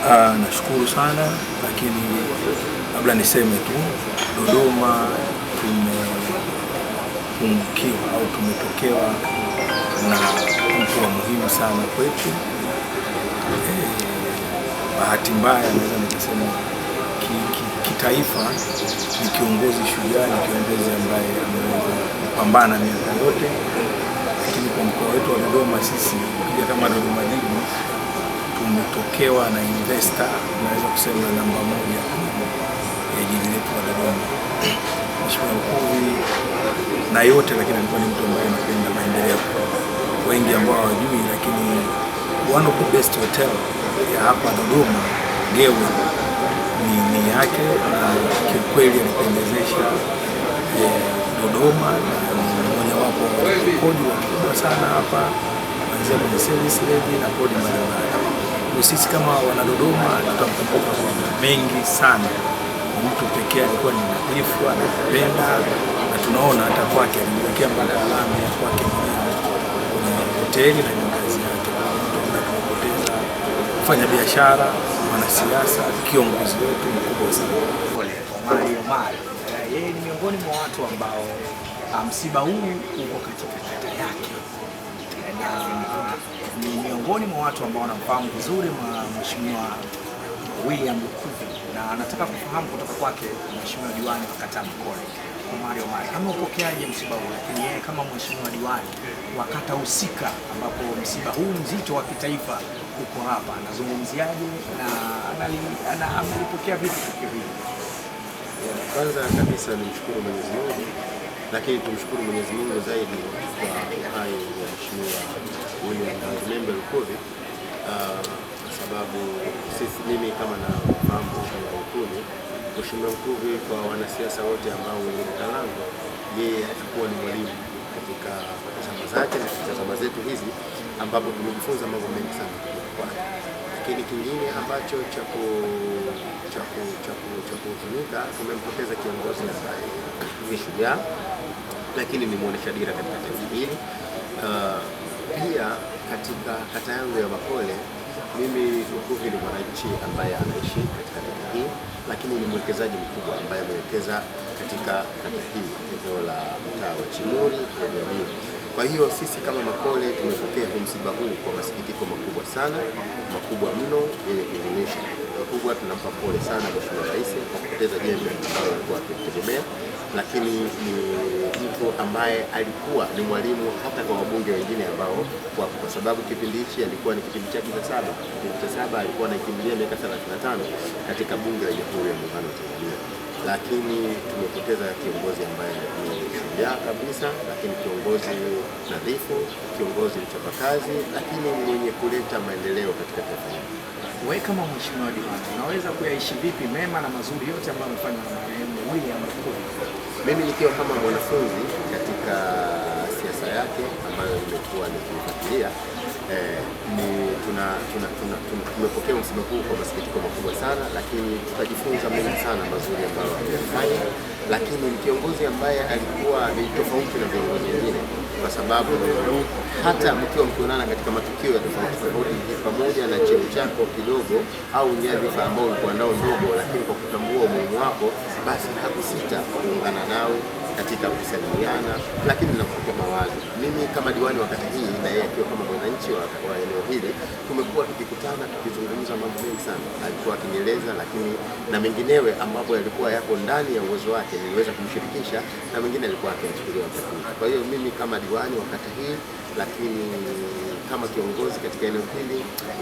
Nashukuru sana, lakini labda niseme tu Dodoma tumepungukiwa au tumetokewa na mtu wa muhimu sana kwetu. Bahati mbaya naweza nikasema kitaifa ni kiongozi shujaa, ni kiongozi ambaye ameweza kupambana miaka yote, lakini kwa mkoa wetu wa Dodoma sisi pia kama Dodoma Jiji tumetokewa na investor, naweza kusema namba moja ya jiji letu la Dodoma, Mheshimiwa Lukuvi na yote, lakini alikuwa ni mtu ambaye anapenda maendeleo. Wengi ambao hawajui, lakini one of the best hotel ya hapa Dodoma, Gewe, ni yake, na kiukweli alipendezesha Dodoma, na mmoja wapo kodi wakubwa sana hapa, kuanzia kwenye service levy na kodi mbalimbali. Sisi kama wana Dodoma tutamkumbuka kwa mengi sana. Mtu pekee alikuwa ni nadhifu, anapenda, na tunaona hata kwake aliwekea mpaka alama ya kwake mwenyewe kwenye hoteli na nyumbazi yake. Mtu ambaye tumepoteza, kufanya biashara, mwanasiasa, kiongozi wetu mkubwa sana. Omari, yeye ni miongoni mwa watu ambao msiba huu uko katika kata yake. Ni miongoni mwa watu ambao wanamfahamu vizuri Mheshimiwa William Lukuvi, na anataka kufahamu kutoka kwake Mheshimiwa Diwani wa kata Makole, Omari, amepokeaje msiba huu, lakini yeye kama Mheshimiwa Diwani wa kata husika ambapo msiba huu mzito wa kitaifa uko hapa, anazungumziaje na amelipokea vipi tukio hili? Kwanza kabisa nimshukuru Mwenyezi Mungu, lakini tumshukuru Mwenyezi Mungu zaidi kwa uhai wa Mheshimiwa William Lukuvi, kwa sababu mimi kama nafahamu Lukuvi, Mheshimiwa Lukuvi kwa wanasiasa wote ambao walitangaza, yeye alikuwa ni mwalimu katika zama zake na katika zama zetu hizi, ambapo tumejifunza mambo mengi sana kwake. Lakini kingine ambacho cha kuhuzunika, tumempoteza kiongozi ambaye ni shujaa, lakini ni muonesha dira katika taifa hili. Pia katika kata yangu ya Makole, mimi Lukuvi ni mwananchi ambaye anaishi katika kata hii, lakini ni mwekezaji mkubwa ambaye amewekeza katika kata hii, eneo la mtaa wa Chimuri na Jamii. Kwa hiyo sisi kama Makole tumepokea msiba huu kwa masikitiko makubwa sana, makubwa mno, yenye kuhuzunisha. Makubwa tunampa pole sana Mheshimiwa Rais kwa kupoteza jembe ambalo alikuwa akitegemea, lakini ni mtu ambaye alikuwa ni mwalimu hata kwa wabunge wengine ambao kwa sababu kipindi hichi alikuwa ni kipindi chake cha saba. Kipindi cha saba alikuwa anakimbilia miaka 35 katika bunge la Jamhuri ya Muungano wa Tanzania. Lakini tumepoteza kiongozi ambaye ni shujaa kabisa, lakini kiongozi nadhifu, kiongozi mchapakazi, lakini mwenye kuleta maendeleo katika taifa hili. Wewe kama Mheshimiwa Diwani, unaweza kuyaishi vipi mema na mazuri yote ambayo amefanya na marehemu William Lukuvi? Mimi nikiwa kama mwanafunzi katika siasa yake ambayo nimekuwa nikifuatilia, tumepokea msiba huu kwa masikitiko makubwa sana, lakini tutajifunza mengi sana mazuri ambayo amefanya. Lakini ni kiongozi ambaye alikuwa ni tofauti na viongozi wengine, kwa sababu hata mkiwa mkionana katika matukio ya tofauti, pamoja na cheo chako kidogo au nyadhifa ambao ulikuwa nao ndogo, lakini kwa kutambua umuhimu wako, basi hakusita kuungana nao katika kusalimiana, lakini na kutoa mawazo. Mimi kama diwani wa kata hii na yeye akiwa kama mwananchi wa eneo hili, tumekuwa tukikutana tukizungumza mambo mengi sana. Alikuwa akinieleza, lakini na menginewe ambapo yalikuwa yako ndani ya uwezo wake niliweza kumshirikisha, na mengine alikuwa akiyachukulia wakati. Kwa hiyo mimi kama diwani wa kata hii, lakini kama kiongozi katika eneo hili,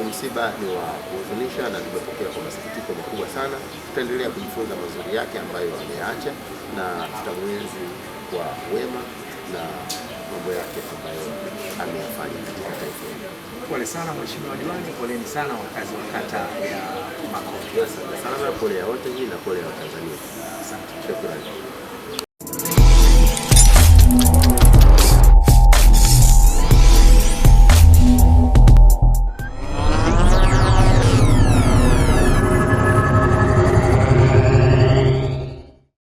msiba ni wa kuhuzunisha na tumepokea kwa masikitiko makubwa sana. Tutaendelea kujifunza mazuri yake ambayo ameacha, na tutamwenzi kwa wema na mambo yake ambayo ameyafanya katika taifa hili. Pole sana Mheshimiwa Diwani, poleni sana wakazi wa kata ya Makole. Asante sana, pole ya wote hii na pole ya Watanzania. Asante. Shukrani.